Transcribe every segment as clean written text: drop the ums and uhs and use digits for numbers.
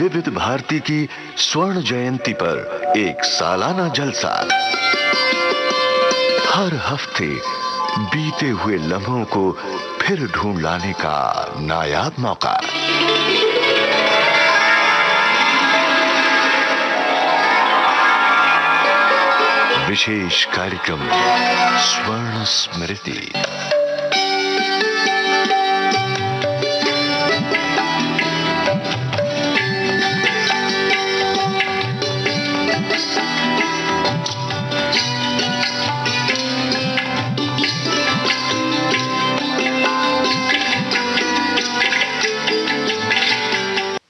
विविध भारती की स्वर्ण जयंती पर एक सालाना जलसा। हर हफ्ते बीते हुए लम्हों को फिर ढूंढ लाने का नायाब मौका। विशेष कार्यक्रम स्वर्ण स्मृति।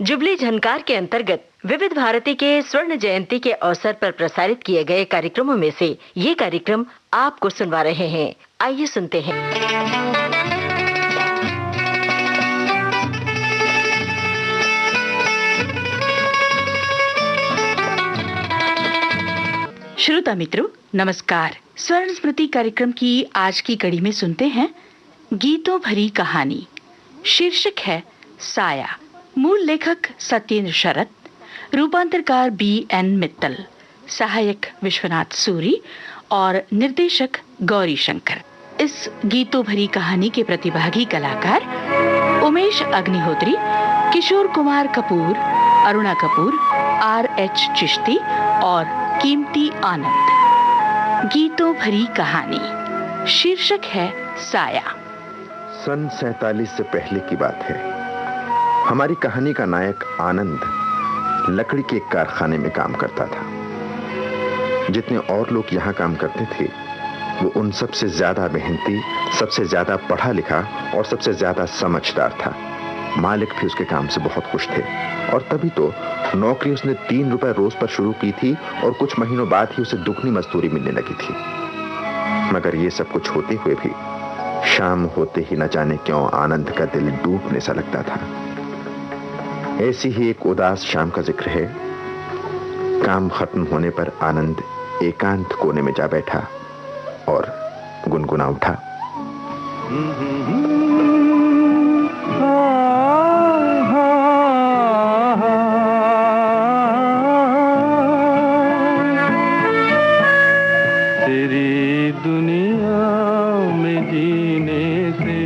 जुबली झनकार के अंतर्गत विविध भारती के स्वर्ण जयंती के अवसर पर प्रसारित किए गए कार्यक्रमों में से ये कार्यक्रम आपको सुनवा रहे हैं। आइए सुनते हैं। श्रोता मित्रों, नमस्कार। स्वर्ण स्मृति कार्यक्रम की आज की कड़ी में सुनते हैं गीतों भरी कहानी। शीर्षक है साया। मूल लेखक सत्येंद्र शरत, रूपांतरकार BN मित्तल, सहायक विश्वनाथ सूरी और निर्देशक गौरी शंकर। इस गीतों भरी कहानी के प्रतिभागी कलाकार उमेश अग्निहोत्री, किशोर कुमार कपूर, अरुणा कपूर, RH चिश्ती और कीमती आनंद। गीतों भरी कहानी, शीर्षक है साया। सन 47 से पहले की बात है। हमारी कहानी का नायक आनंद लकड़ी के एक कारखाने में काम करता था। जितने और लोग यहाँ काम करते थे वो उन सबसे ज्यादा मेहनती, सबसे ज्यादा पढ़ा लिखा और सबसे ज्यादा समझदार था। मालिक भी उसके काम से बहुत खुश थे और तभी तो नौकरी उसने 3 रुपए रोज पर शुरू की थी और कुछ महीनों बाद ही उसे दुगनी मजदूरी मिलने लगी थी। मगर ये सब कुछ होते हुए भी शाम होते ही न जाने क्यों आनंद का दिल डूबने सा लगता था। ऐसी ही एक उदास शाम का जिक्र है। काम खत्म होने पर आनंद एकांत कोने में जा बैठा और गुनगुना उठा। तेरी दुनिया में जीने से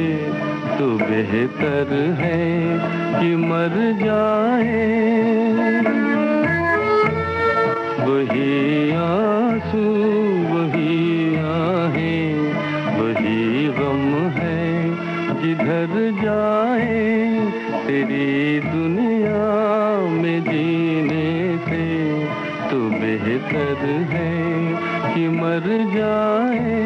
तो बेहतर है कि मर जाए। वही आंसू, वही आहें, वही गम है जिधर जाए। तेरी दुनिया में जीने से तो बेहतर है कि मर जाए।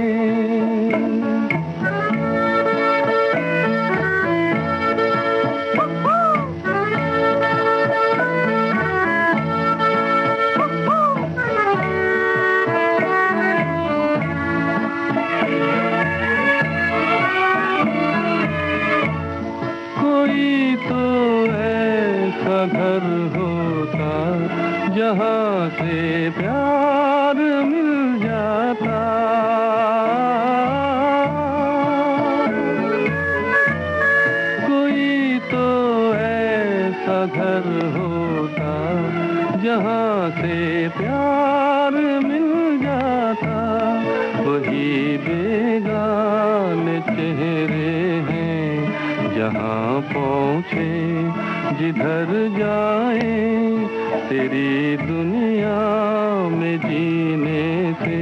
घर होता जहाँ से प्यार मिल जाता। कोई तो ऐसा घर होता जहाँ से प्यार मिल जाता। वही बेगाने चेहरे हैं जहाँ पहुँचे जिधर जाए। तेरी दुनिया में जीने से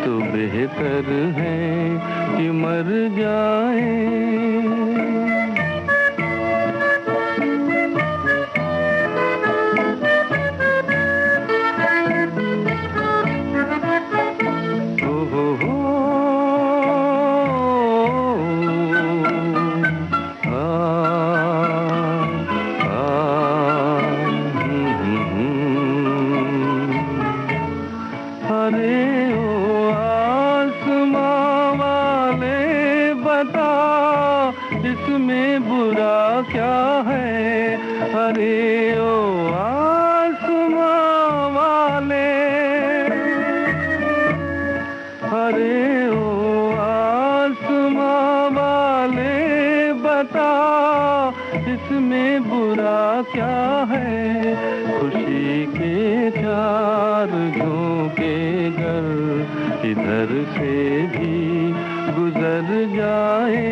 तो बेहतर है कि मर जाए। इसमें बुरा क्या है? अरे ओ आसमां वाले, अरे ओ आसमां वाले बता इसमें बुरा क्या है, खुशी के चार झोंके घर इधर से भी गुजर जाए,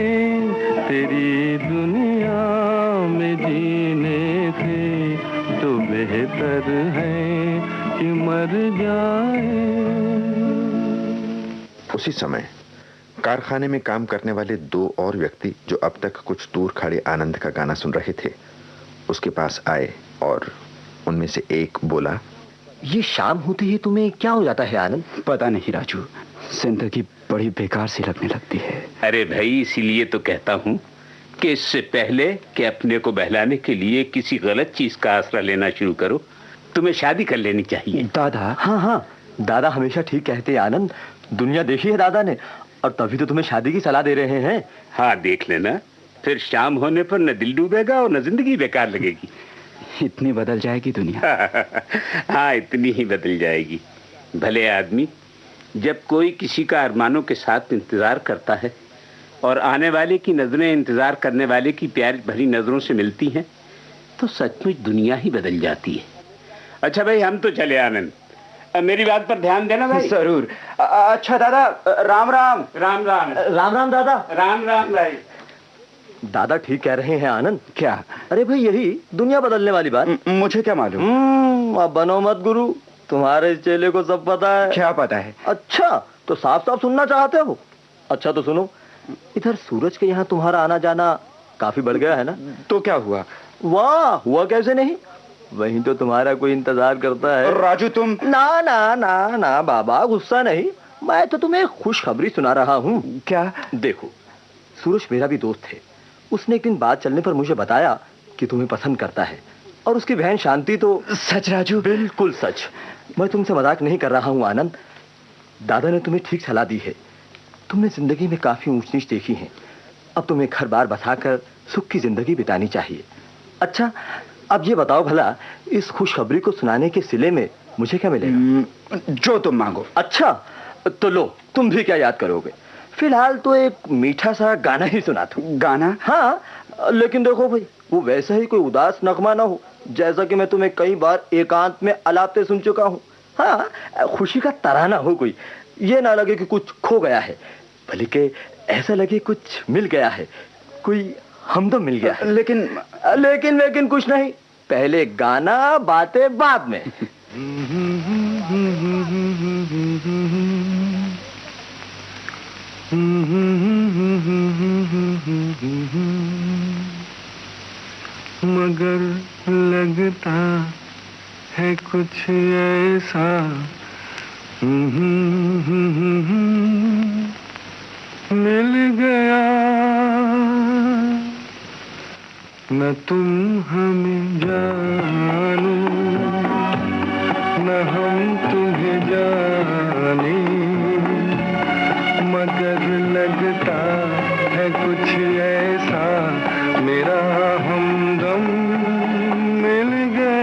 तेरी दुनिया में जीने से तो बेहतर है कि मर जाए। उसी समय कारखाने में काम करने वाले दो और व्यक्ति जो अब तक कुछ दूर खड़े आनंद का गाना सुन रहे थे उसके पास आए और उनमें से एक बोला, ये शाम होते ही तुम्हें क्या हो जाता है आनंद? पता नहीं राजू, जिंदगी बड़ी बेकार सी लगने लगती है। अरे भाई, इसीलिए तो कहता हूँ कि इससे पहले कि अपने को बहलाने के लिए किसी गलत चीज का आसरा लेना शुरू करो, तुम्हें शादी कर लेनी चाहिए। दादा? हाँ, दादा हमेशा ठीक कहते हैं आनंद, दुनिया देखी है दादा ने, और तभी तो तुम्हें शादी की सलाह दे रहे हैं। हाँ, देख लेना, फिर शाम होने पर न दिल डूबेगा और न जिंदगी बेकार लगेगी। इतनी बदल जाएगी दुनिया। हाँ, इतनी ही बदल जाएगी। भले आदमी जब कोई किसी का अरमानों के साथ इंतजार करता है और आने वाले की नजरें इंतजार करने वाले की प्यार भरी नजरों से मिलती हैं, तो सचमुच दुनिया ही बदल जाती है। अच्छा भाई, हम तो चले आनंद, मेरी बात पर ध्यान देना भाई। जरूर। अच्छा दादा, राम राम। राम राम। राम राम दादा। राम राम भाई। दादा ठीक कह रहे हैं आनंद। क्या? अरे भाई, यही दुनिया बदलने वाली बात। मुझे क्या मालूम? अब बनो मत गुरु, तुम्हारे चेले को सब पता है। क्या पता है? अच्छा, तो साफ साफ सुनना चाहते हो? अच्छा तो सुनो, इधर सूरज के यहाँ तुम्हारा आना जाना काफी बढ़ गया है ना? तो क्या हुआ? वाह, हुआ कैसे नहीं, वहीं तो तुम्हारा कोई इंतजार करता है। राजू तुम? ना ना ना ना बाबा, गुस्सा नहीं, मैं तो तुम्हें खुशखबरी सुना रहा हूँ। क्या? देखो, सूरज मेरा भी दोस्त है, उसने एक दिन बात चलने पर मुझे बताया कि तुम्हें पसंद करता है, और उसकी बहन शांति तो। सच राजू? बिल्कुल सच, मैं तुमसे मजाक नहीं कर रहा हूँ आनंद। दादा ने तुम्हें ठीक सलाह दी है, तुमने जिंदगी में काफी ऊंच नीच देखी है, अब तुम्हें घर बार बसाकर सुख की जिंदगी बितानी चाहिए। अच्छा, अब ये बताओ भला, इस खुशखबरी को सुनाने के सिले में मुझे क्या मिलेगा? जो तुम मांगो। अच्छा, तो लो, तुम भी क्या याद करोगे, फिलहाल तो एक मीठा सा गाना ही सुना दूं। गाना? हाँ, लेकिन देखो भाई, वो वैसा ही कोई उदास नगमा ना हो जैसा कि मैं तुम्हें कई बार एकांत में अलापते सुन चुका हूँ। हाँ, खुशी का तराना हो, कोई ये ना लगे कि कुछ खो गया है, बल्कि ऐसा लगे कुछ मिल गया है, कोई हमदम मिल गया है। लेकिन कुछ नहीं, पहले गाना, बातें बाद में। मगर लगता है कुछ ऐसा मिल गया, न तुम हमें जानो न हम तुम्हें जाने, मगर लगता है कुछ ऐसा मेरा हमदम मिल गया।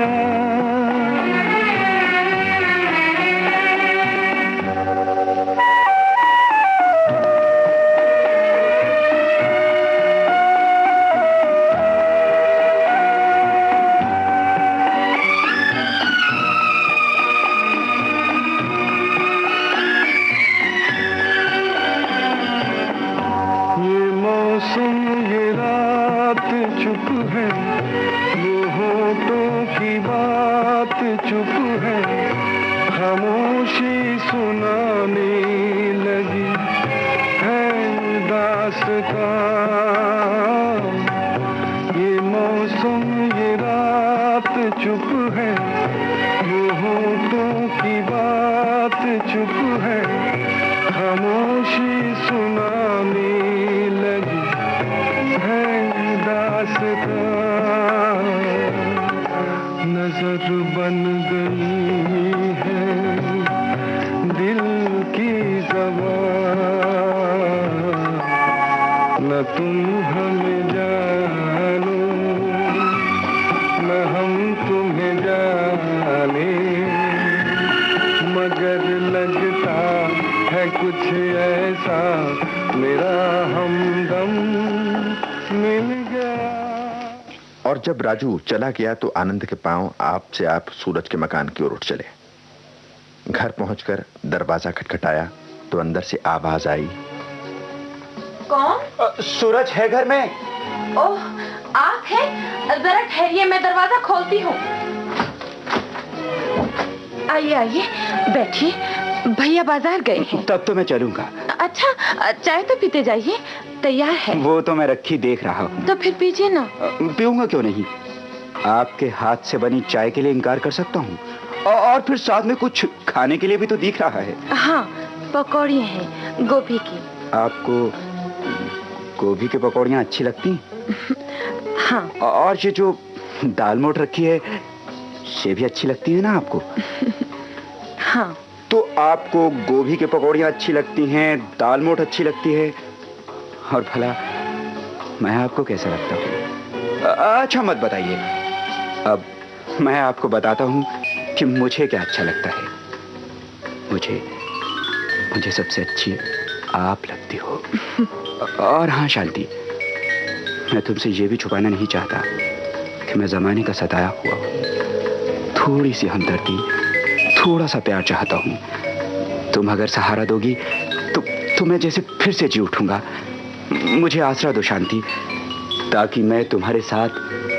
जब राजू चला गया तो आनंद के पांव आप से आप सूरज के मकान की ओर उठ चले। घर पहुंचकर दरवाजा खटखटाया तो अंदर से आवाज आई, कौन? सूरज है घर में। ओह, आप हैं? जरा ठहरिए, मैं दरवाजा खोलती हूँ। आइए आइए, बैठिए। भैया बाजार गए हैं। तब तो मैं चलूंगा। अच्छा, चाय तो पीते जाइए, तैयार है। वो तो मैं रखी देख रहा हूँ। तो फिर पीजिए ना। पीऊंगा क्यों नहीं, आपके हाथ से बनी चाय के लिए इनकार कर सकता हूँ। और फिर साथ में कुछ खाने के लिए भी तो दिख रहा है। हाँ, पकौड़ियाँ हैं गोभी की। आपको गोभी की पकौड़ियाँ अच्छी लगती? हाँ। और ये जो दाल मोठ रखी है ये भी अच्छी लगती है ना आपको? हाँ। तो आपको गोभी की पकौड़ियाँ अच्छी लगती हैं, दाल मोठ अच्छी लगती है, और भला मैं आपको कैसा लगता हूँ? अच्छा मत बताइए, अब मैं आपको बताता हूँ कि मुझे क्या अच्छा लगता है। मुझे सबसे अच्छी आप लगती हो। और हाँ शांति, मैं तुमसे ये भी छुपाना नहीं चाहता कि मैं जमाने का सताया हुआ हूँ। थोड़ी सी हमदर्दी, थोड़ा सा प्यार चाहता हूँ। तुम अगर सहारा दोगी तो मैं जैसे फिर से जी उठूंगा। मुझे आसरा दो शांति, ताकि मैं तुम्हारे साथ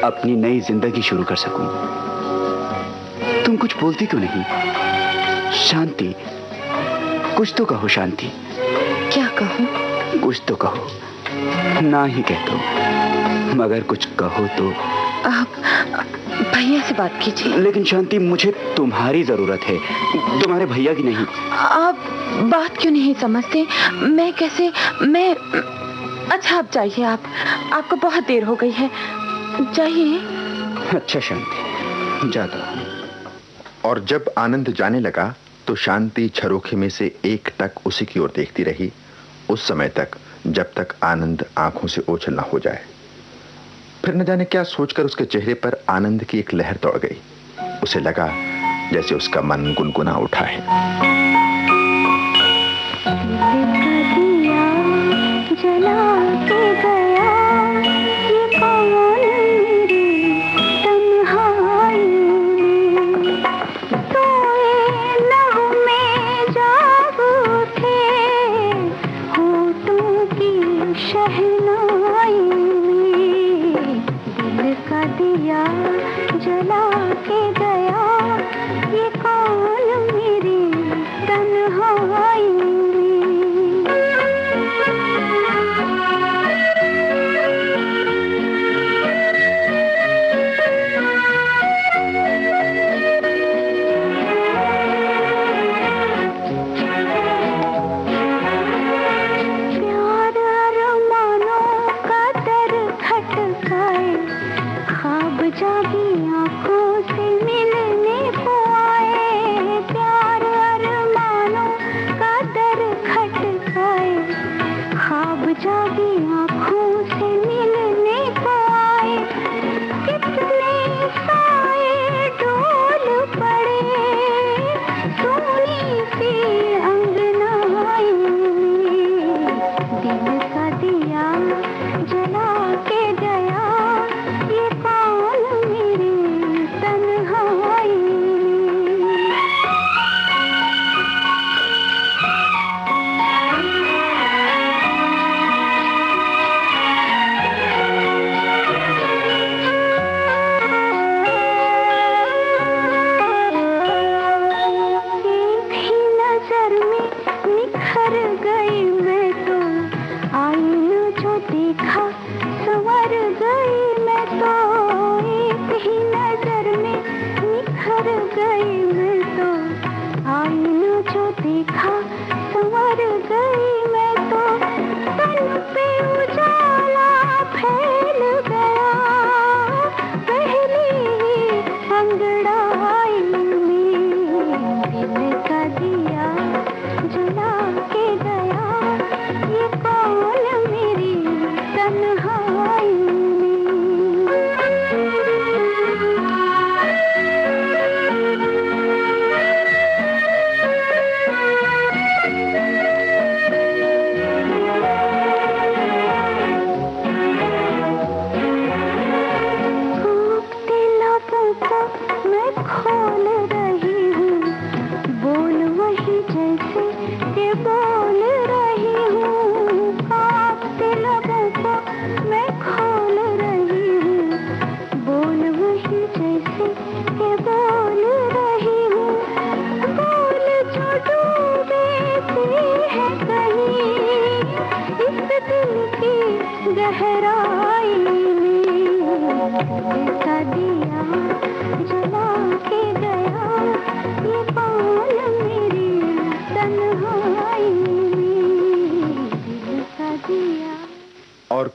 अपनी नई जिंदगी शुरू कर सकूं। तुम कुछ बोलती क्यों नहीं? शांति, कुछ तो कहो शांति। क्या कहूं? कुछ तो कहो। ना ही कह दो, मगर कुछ कहो तो। आप भैया से बात कीजिए। लेकिन शांति, मुझे तुम्हारी जरूरत है, तुम्हारे भैया की नहीं। आप बात क्यों नहीं समझते? मैं कैसे अच्छा, आप जाइए। आपको बहुत देर हो गई है, जाइए। अच्छा शांति, जाता हूँ। और जब आनंद जाने लगा तो शांति झरोखे में से एक टक उसी की ओर देखती रही, उस समय तक जब तक आनंद आंखों से ओझल ना हो जाए। फिर न जाने क्या सोचकर उसके चेहरे पर आनंद की एक लहर दौड़ गई। उसे लगा जैसे उसका मन गुनगुना उठा है।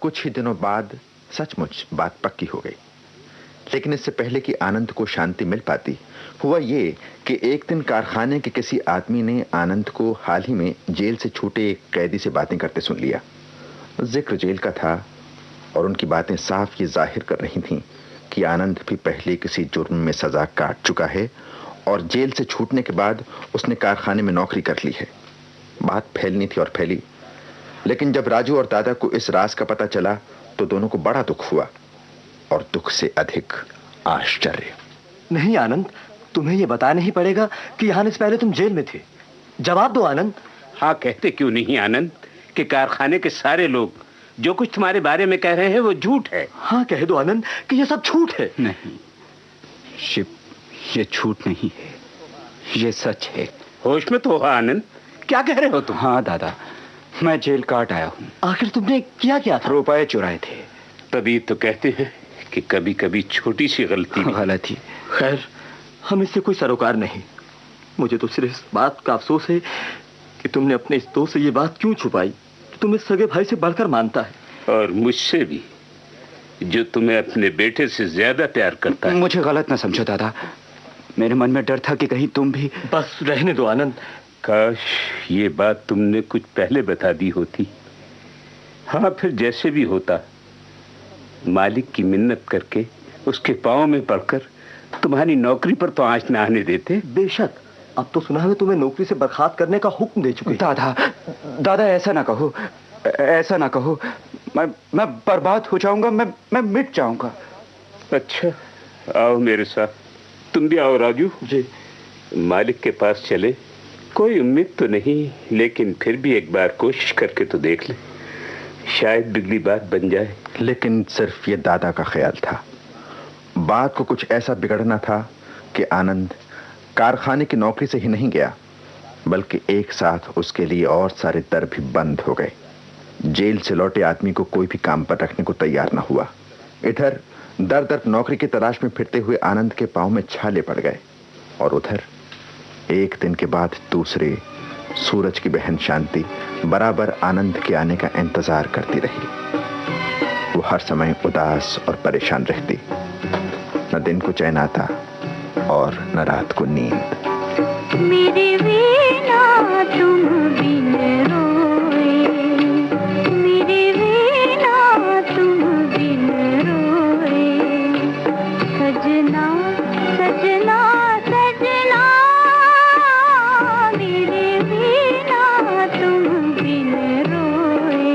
कुछ ही दिनों बाद सचमुच बात पक्की हो गई। लेकिन इससे पहले कि आनंद को शांति मिल पाती, हुआ ये कि एक दिन कारखाने के किसी आदमी ने आनंद को हाल ही में जेल से छूटे एक कैदी से बातें करते सुन लिया। जिक्र जेल का था और उनकी बातें साफ ये जाहिर कर रही थीं कि आनंद भी पहले किसी जुर्म में सजा काट चुका है और जेल से छूटने के बाद उसने कारखाने में नौकरी कर ली है। बात फैलनी थी और फैली, लेकिन जब राजू और दादा को इस राज का पता चला तो दोनों को बड़ा दुख हुआ और दुख से अधिक आश्चर्य। नहीं आनंद, तुम्हें यह बताना ही पड़ेगा कि आने से पहले तुम जेल में थे। जवाब दो आनंद। हाँ, कहते क्यों नहीं आनंद कि कारखाने के सारे लोग जो कुछ तुम्हारे बारे में कह रहे हैं वो झूठ है। हाँ, कह दो आनंद कि ये सब झूठ है। नहीं शिव, ये झूठ नहीं है, ये सच है। होश में तो हो आनंद, क्या कह रहे हो तुम? हाँ दादा, मैं जेल काट आया हूँ। आखिर तुमने किया क्या था? रुपए चुराए थे। तभी तो कहते हैं कि कभी कभी छोटी सी गलती। खैर, हम इससे कोई सरोकार नहीं। मुझे तो सिर्फ इस बात का अफसोस है कि तुमने अपने इस दोस्त से ये बात क्यों छुपाई, तुम्हें सगे भाई से बढ़कर मानता है। और मुझसे भी, जो तुम्हें अपने बेटे से ज्यादा प्यार करता है। मुझे गलत ना समझो दादा, मेरे मन में डर था कि कहीं तुम भी। बस रहने दो आनंद। काश ये बात तुमने कुछ पहले बता दी होती। हाँ, फिर जैसे भी होता, मालिक की मिन्नत करके उसके पांव में पड़कर तुम्हारी नौकरी पर तो आंच न आने देते। बेशक, अब तो सुना है तुम्हें नौकरी से बर्खास्त करने का हुक्म दे चुके। दादा ऐसा ना कहो, ऐसा ना कहो। मैं बर्बाद हो जाऊंगा, मैं मिट जाऊंगा। अच्छा, आओ मेरे साथ। तुम भी आओ राजू। जी। मालिक के पास चले। कोई उम्मीद तो नहीं, लेकिन फिर भी एक बार कोशिश करके तो देख ले, शायद बिगड़ी बात बन जाए। लेकिन सिर्फ ये दादा का ख्याल था। बात को कुछ ऐसा बिगड़ना था कि आनंद कारखाने की नौकरी से ही नहीं गया, बल्कि एक साथ उसके लिए और सारे दर भी बंद हो गए। जेल से लौटे आदमी को कोई भी काम पर रखने को तैयार न हुआ। इधर दर दर नौकरी की तलाश में फिरते हुए आनंद के पांव में छाले पड़ गए, और उधर एक दिन के बाद दूसरे सूरज की बहन शांति बराबर आनंद के आने का इंतजार करती रही। वो हर समय उदास और परेशान रहती, न दिन को चैन आता और न रात को नींद। मेरे बिना तुम बिन रोए, मेरे बिना तुम बिन रोए, सजना सजना सजना, मेरे बिना तुम बिन रोए।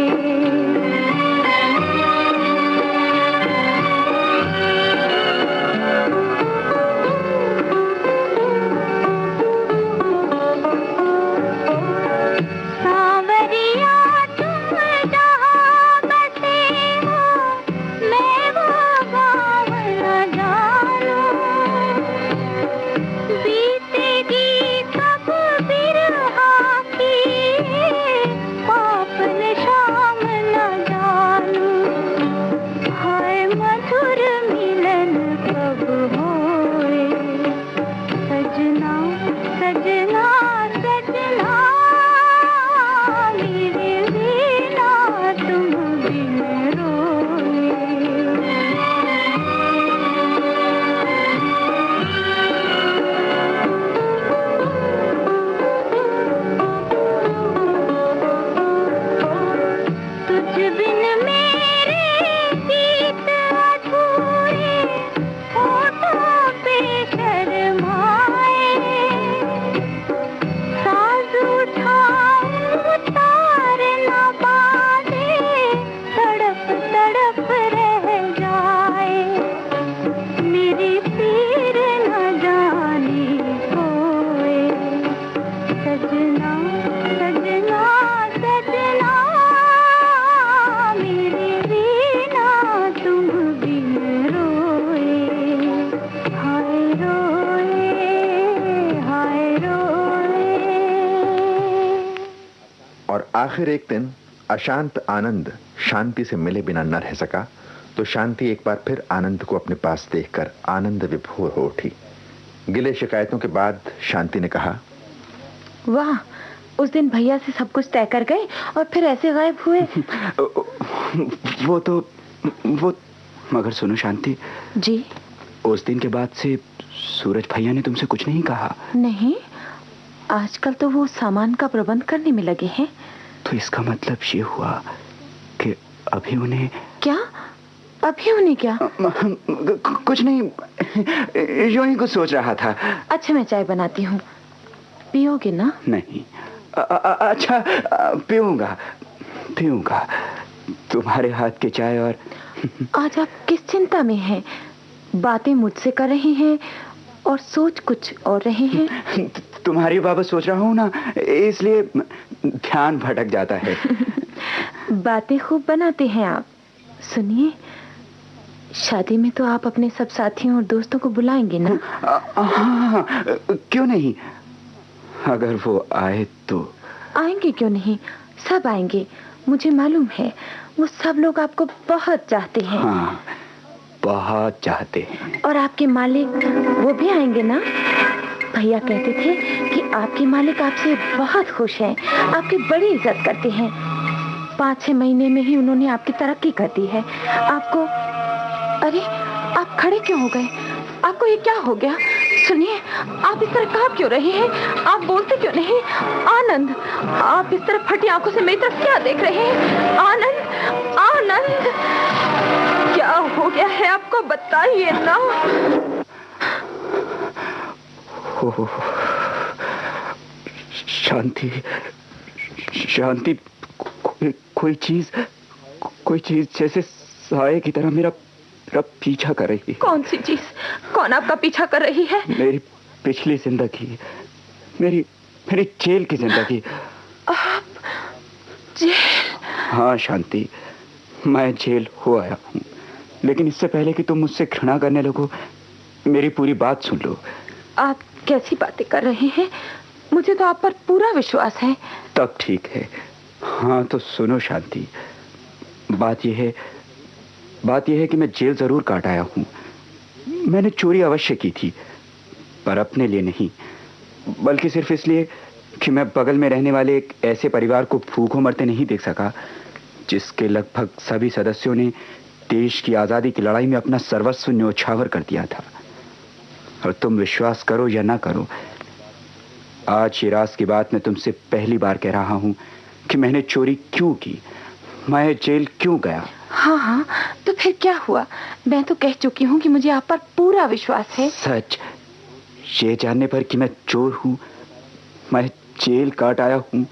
आखिर एक दिन अशांत आनंद शांति से मिले बिना न रह सका, तो शांति एक बार फिर आनंद को अपने पास देखकर आनंद विभोर हो उठी। गिले शिकायतों के बाद शांति ने कहा, वाह, उस दिन भैया से सब कुछ तय कर गए और फिर ऐसे गायब हुए। वो मगर सुनो शांति जी। उस दिन के बाद से सूरज भैया ने तुमसे कुछ नहीं कहा? नहीं, आजकल तो वो सामान का प्रबंध करने में लगे हैं। तो इसका मतलब ये हुआ कि अभी उन्हें... क्या? अभी उन्हें क्या? कुछ नहीं, यूं ही कुछ सोच रहा था। अच्छा, मैं चाय बनाती हूँ, पियोगे ना? नहीं। अच्छा, पीऊंगा। तुम्हारे हाथ की चाय। और आज आप किस चिंता में हैं? बातें मुझसे कर रहे हैं और सोच कुछ और रहे हैं। तुम्हारी बाबत सोच रहा हूँ ना, इसलिए ध्यान भटक जाता है। बातें खूब बनाते हैं आप। सुनिए, शादी में तो आप अपने सब साथियों और दोस्तों को बुलाएंगे ना? हाँ, क्यों नहीं? अगर वो आए तो। आएंगे क्यों नहीं, सब आएंगे। मुझे मालूम है, वो सब लोग आपको बहुत चाहते हैं। हाँ, बहुत चाहते हैं। और आपके मालिक, वो भी आएंगे ना? भैया कहते थे कि आपके मालिक आपसे बहुत खुश हैं, आपकी बड़ी इज्जत करते हैं। 5-6 महीने में ही उन्होंने आपकी तरक्की कर दी है। आपको... अरे, आप खड़े क्यों हो गए? आपको ये क्या हो गया? सुनिए, आप इस तरह कांप क्यों रहे हैं? आप बोलते क्यों नहीं? आनंद, आप इस तरह फटी आंखों से मेरी तरफ क्या देख रहे हैं? आनंद, क्या हो गया है आपको? बताइए ना। शांति, कोई चीज जैसे साए की तरह मेरा पीछा कर रही है। कौन सी चीज? कौन आपका पीछा कर रही है? मेरी पिछली जिंदगी, मेरी जेल की जिंदगी। आप जेल? हाँ शांति, मैं जेल हो आया हूँ, लेकिन इससे पहले कि तुम मुझसे घृणा करने लगो, मेरी पूरी बात सुन लो। आप कैसी बातें कर रहे हैं? मुझे तो आप पर पूरा विश्वास है। तब ठीक है। हाँ तो सुनो शांति, बात यह है कि मैं जेल जरूर काट आया हूँ। मैंने चोरी अवश्य की थी, पर अपने लिए नहीं, बल्कि सिर्फ इसलिए कि मैं बगल में रहने वाले एक ऐसे परिवार को भूखों मरते नहीं देख सका, जिसके लगभग सभी सदस्यों ने देश की आज़ादी की लड़ाई में अपना सर्वस्व न्योछावर कर दिया था। और तुम विश्वास करो या ना करो, आज ये राज की बात मैं तुमसे पहली बार कह रहा हूँ कि मैंने चोरी क्यों की, मैं जेल क्यों गया। हाँ, तो फिर क्या हुआ? मैं तो कह चुकी हूँ कि मुझे आप पर पूरा विश्वास है। सच ये जानने पर कि मैं चोर हूँ, मैं जेल काट आया हूँ,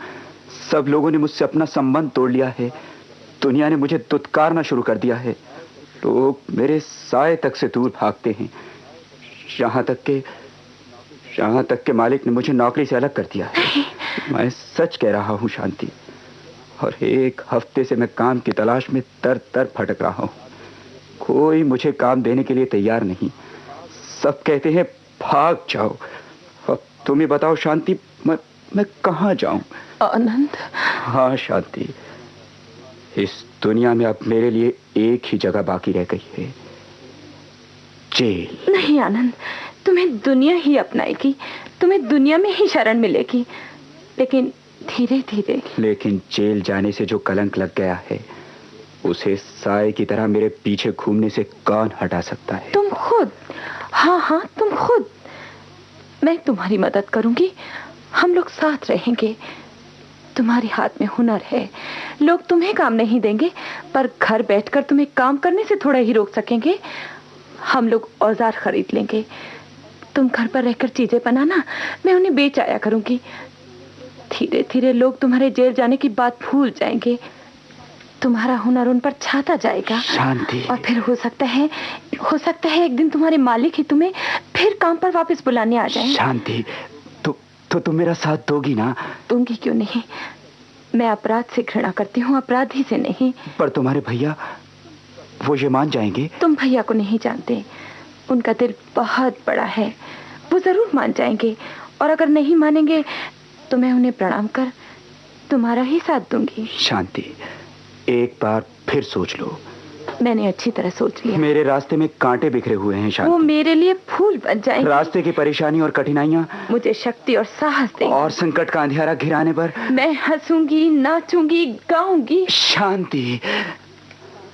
सब लोगों ने मुझसे अपना संबंध तोड़ लिया है, दुनिया ने मुझे दुत्कारना शुरू कर दिया है, लोग मेरे साए तक से दूर भागते हैं, यहाँ तक के मालिक ने मुझे नौकरी से अलग कर दिया है। मैं सच कह रहा हूँ शांति, और 1 हफ्ते से मैं काम की तलाश में तर भटक रहा हूँ। कोई मुझे काम देने के लिए तैयार नहीं, सब कहते हैं भाग जाओ। अब तुम ही बताओ शांति, मैं कहाँ जाऊं? आनंद। हाँ शांति, इस दुनिया में अब मेरे लिए एक ही जगह बाकी रह गई है, जेल। नहीं आनंद, तुम्हें दुनिया ही अपनाएगी, तुम्हें दुनिया में ही शरण मिलेगी, लेकिन धीरे धीरे। लेकिन जेल जाने से जो कलंक लग गया है, उसे साए की तरह मेरे पीछे घूमने से कौन हटा सकता है? तुम खुद। हाँ, तुम खुद। मैं तुम्हारी मदद करूंगी, हम लोग साथ रहेंगे। तुम्हारे हाथ में हुनर है, लोग तुम्हें काम नहीं देंगे, पर घर बैठकर तुम्हें काम करने से थोड़ा ही रोक सकेंगे। हम लोग औजार खरीद लेंगे, तुम घर पर रहकर चीजें बनाना, मैं उन्हें बेच आया करूंगी। धीरे धीरे लोग तुम्हारे जेल जाने की बात भूल जाएंगे, तुम्हारा हुनर उन पर छाता जाएगा। शांति। और फिर हो सकता है एक दिन तुम्हारे मालिक ही तुम्हें फिर काम पर वापस बुलाने आ जाएं। शांति, तो तुम मेरा साथ दोगी ना? दूंगी क्यों नहीं, मैं अपराध से घृणा करती हूँ, अपराधी से नहीं। पर तुम्हारे भैया, वो ये मान जाएंगे? तुम भैया को नहीं जानते, उनका दिल बहुत बड़ा है, वो जरूर मान जाएंगे। और अगर नहीं मानेंगे तो मैं उन्हें प्रणाम कर तुम्हारा ही साथ दूंगी। शांति, एक बार फिर सोच लो। मैंने अच्छी तरह सोच लिया। मेरे रास्ते में कांटे बिखरे हुए हैं शांति, वो मेरे लिए फूल बन जाएंगे। रास्ते की परेशानी और कठिनाइयाँ मुझे शक्ति और साहस देंगी। और संकट का अंधेरा घिराने पर मैं हंसूंगी, नाचूंगी, गाऊंगी। शांति,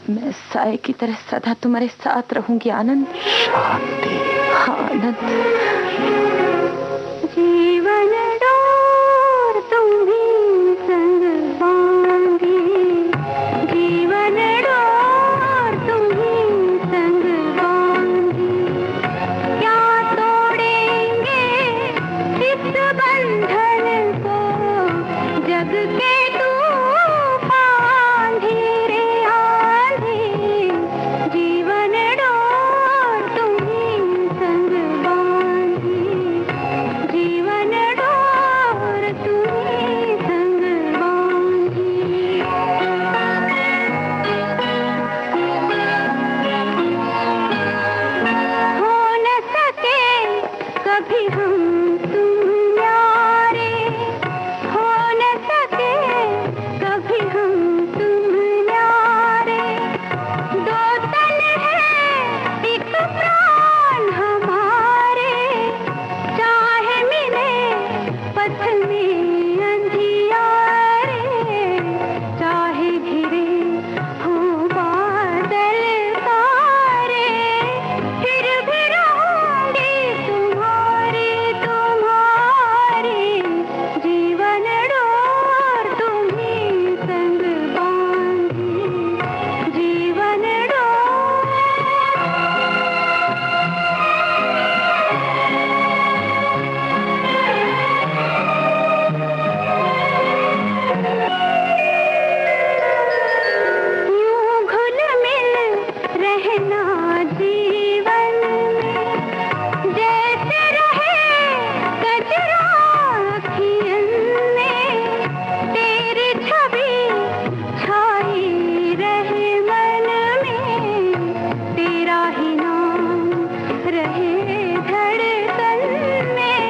मैं साए की तरह सदा तुम्हारे साथ रहूंगी आनंद। शांति। हाँ आनंद। जीवन डोर तुम्ही संग बांधी, जीवन डोर तुम्ही संग बांधी, क्या तोड़ेंगे इस बंधन को, जग के तूफान धीरे आंधी, जीवन डोर तुम्ही संग बांधी, जीवन डोर तुम्ही संग बांधी। हो न सके कभी हम तुम न्यारे, हो न सके कभी हम तुम न्यारे, दो तन है एक प्राण हमारे, चाहे मिले पथ में अंधियारे, चाहे घिरे हो बादल तारे, फिर भी रहूंगी तुम्हारी तुम्हारी, जीवन डोर तुम्ही संग बांधी, जीवन डोर। यूं घुल मिल रहना जीवन में, जैसे रहे कजरा अखियन में, तेरी छवि छाई रहे मन में, तेरा ही नाम रहे धड़कन में,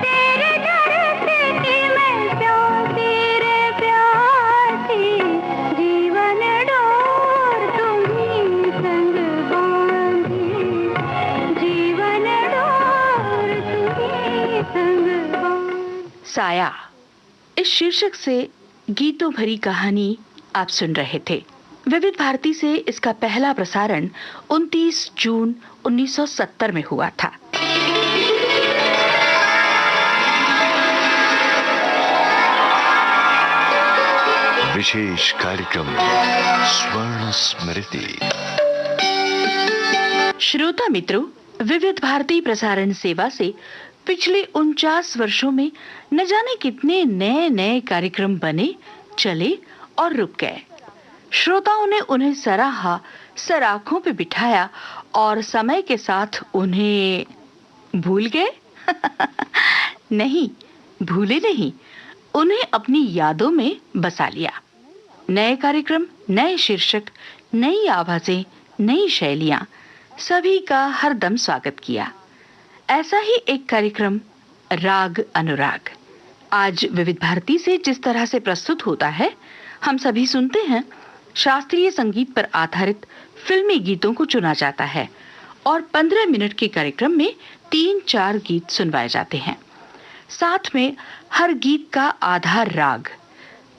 तेरे दर से कि मैं प्यासी रे प्यासी, जीवन डोर तुम्ही संग बांधी, जीवन डोर तुम्ही संग बांधी। साया इस शीर्षक से गीतों भरी कहानी आप सुन रहे थे। विविध भारती से इसका पहला प्रसारण 29 जून 1970 में हुआ था। विशेष कार्यक्रम स्वर्ण स्मृति। श्रोता मित्रों, विविध भारती प्रसारण सेवा से पिछले 49 वर्षों में न जाने कितने नए नए कार्यक्रम बने, चले और रुक गए। श्रोताओं ने उन्हें सराहा, सराखों पे बिठाया और समय के साथ उन्हें भूल गए। नहीं, भूले नहीं, उन्हें अपनी यादों में बसा लिया। नए कार्यक्रम, नए शीर्षक, नई आवाजें, नई शैलियां, सभी का हरदम स्वागत किया। ऐसा ही एक कार्यक्रम राग अनुराग आज विविध भारती से जिस तरह से प्रस्तुत होता है, हम सभी सुनते हैं। शास्त्रीय संगीत पर आधारित फिल्मी गीतों को चुना जाता है और 15 मिनट के कार्यक्रम में 3-4 गीत सुनवाए जाते हैं। साथ में हर गीत का आधार राग,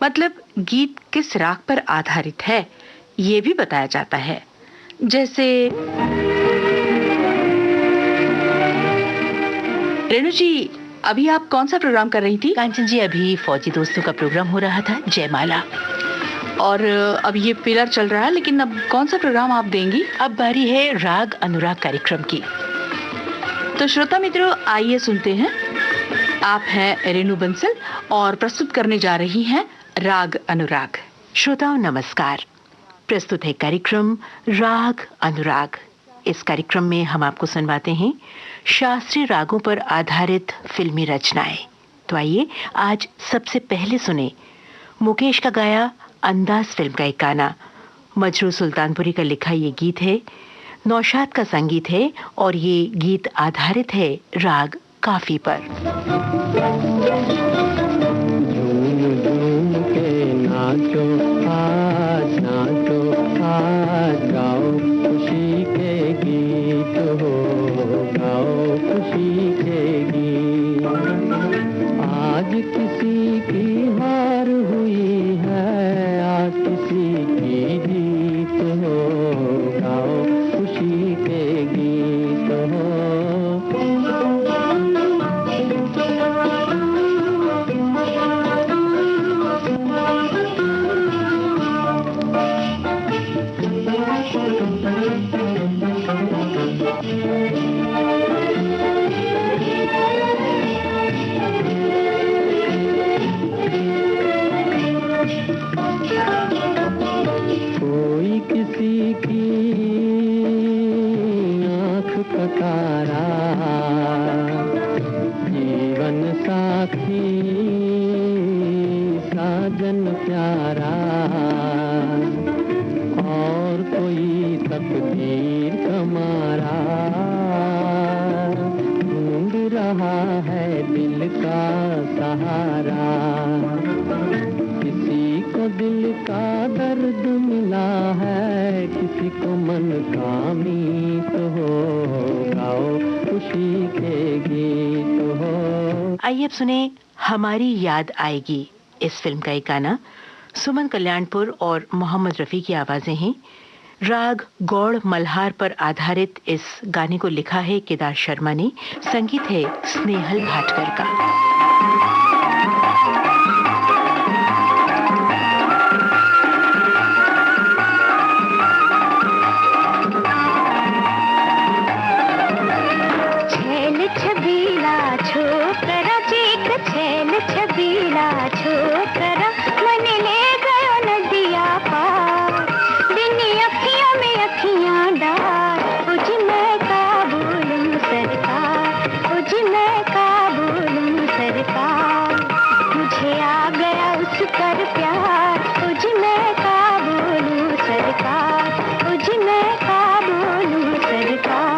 मतलब गीत किस राग पर आधारित है, ये भी बताया जाता है। जैसे रेणु जी, अभी आप कौन सा प्रोग्राम कर रही थी? कांचन जी, अभी फौजी दोस्तों का प्रोग्राम हो रहा था, जयमाला। और अब ये पिलर चल रहा है, लेकिन अब कौन सा प्रोग्राम आप देंगी? अब बारी है राग अनुराग कार्यक्रम की। तो श्रोता मित्रों, आइए सुनते हैं। आप हैं रेणु बंसल और प्रस्तुत करने जा रही हैं राग अनुराग। श्रोताओं नमस्कार। प्रस्तुत है कार्यक्रम राग अनुराग। इस कार्यक्रम में हम आपको सुनवाते हैं शास्त्रीय रागों पर आधारित फिल्मी रचनाएं। तो आइए आज सबसे पहले सुने मुकेश का गाया अंदाज फिल्म का एक गाना। मजरू सुल्तानपुरी का लिखा ये गीत है, नौशाद का संगीत है और ये गीत आधारित है राग काफी पर। झूम झूम के नाचो आज, नाचो आज, गाओ खुशी के गीत हो, गाओ खुशी के गीत। आज किसी की हार हुई है, आज किसी की जीत रहा है दिल का सहारा, किसी को दिल का दर्द मिला है, किसी को मन का मीत हो, गाओ खुशी के गीत हो। आइए अब सुने हमारी याद आएगी। इस फिल्म का एक गाना सुमन कल्याणपुर और मोहम्मद रफी की आवाजें हैं। राग गौड़ मल्हार पर आधारित इस गाने को लिखा है केदार शर्मा ने, संगीत है स्नेहल भाटकर का। छेल छबीला छोकरा चीक, छेल छबीला छोकरा मन ले गयो नदिया पार, बिनी अखियों में अखियां डाल, उज मैं का बोलूं सरकार, उज मैं का बोलूं सरकार, मुझे आ गया उस पर प्यार, उज मैं का बोलूं सरकार, उज मैं का बोलूं सरकार।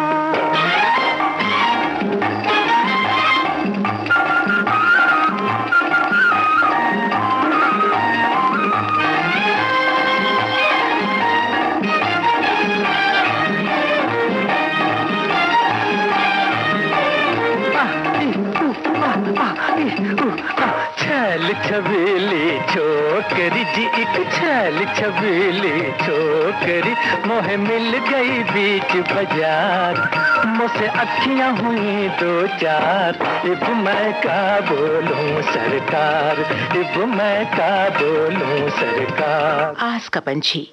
छल छबीली छोकरी जी, एक छल छबीली छोकरी, मोहे मिल गई बीच बाजार, मुझसे अखियां हुई दो चार, इब मैं का बोलूं सरकार, इब मैं का बोलूं सरकार। आस का पंछी।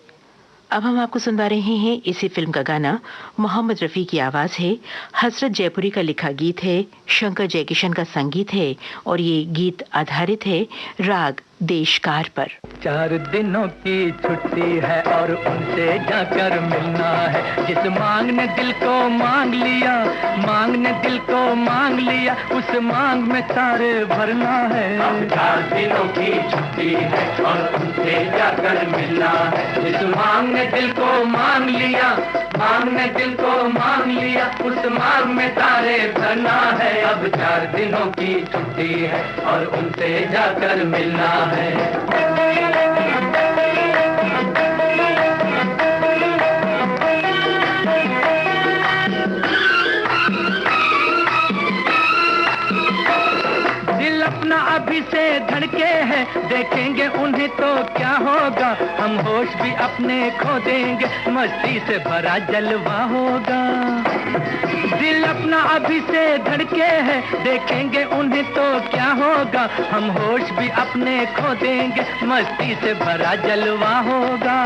अब हम आपको सुनवा रहे हैं इसी फिल्म का गाना। मोहम्मद रफी की आवाज है, हसरत जयपुरी का लिखा गीत है, शंकर जयकिशन का संगीत है और ये गीत आधारित है राग देशकार पर। 4 दिनों की छुट्टी है और उनसे जाकर मिलना है, जिस मांग ने दिल को मांग लिया, मांग ने दिल को मांग लिया, उस मांग में तारे भरना है। 4 दिनों की छुट्टी है और उनसे जाकर मिलना है, जिस मांग ने दिल को मांग लिया, मांग ने दिल को मांग लिया, उस मांग में तारे भरना है। अब 4 दिनों की छुट्टी है और उनसे जाकर मिलना है। दिल अपना अभी से धड़के है, देखेंगे उन्हें तो क्या होगा, हम होश भी अपने खो देंगे, मस्ती से भरा जलवा होगा। दिल अपना अभी से धड़के है, देखेंगे उन्हें तो क्या होगा, हम होश भी अपने खो देंगे, मस्ती से भरा जलवा होगा।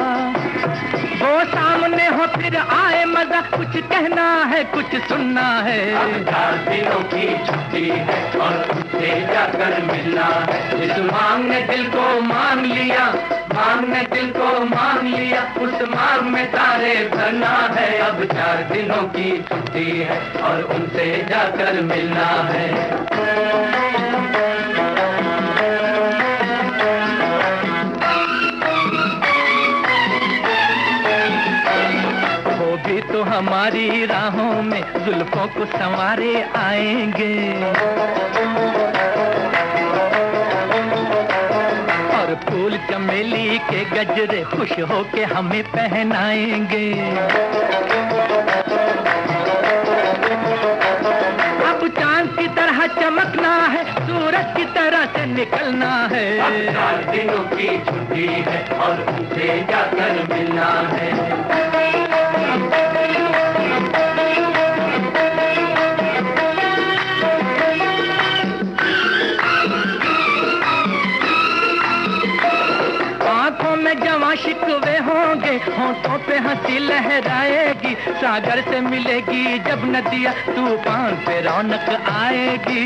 वो सामने हो फिर आए मजा, कुछ कहना है कुछ सुनना है। 4 दिनों की छुट्टी है और उनसे जाकर मिलना है, जिस मांग ने दिल को मांग लिया, मांग ने दिल को मांग लिया, उस मांग में तारे भरना है। अब 4 दिनों की छुट्टी है और उनसे जाकर मिलना है। भी तो हमारी राहों में जुल्फों को संवारे आएंगे, और फूल चमेली के गजरे खुश होके हमें पहनाएंगे। अब चांद की तरह चमकना है, सूरज की तरह से निकलना है। 4 दिनों की छुट्टी है और उनसे जाकर मिलना है। आंखों में जवां शिकवे होंगे, होठों पे हंसी लहराएगी, सागर से मिलेगी जब नदियाँ, तूफान पे रौनक आएगी।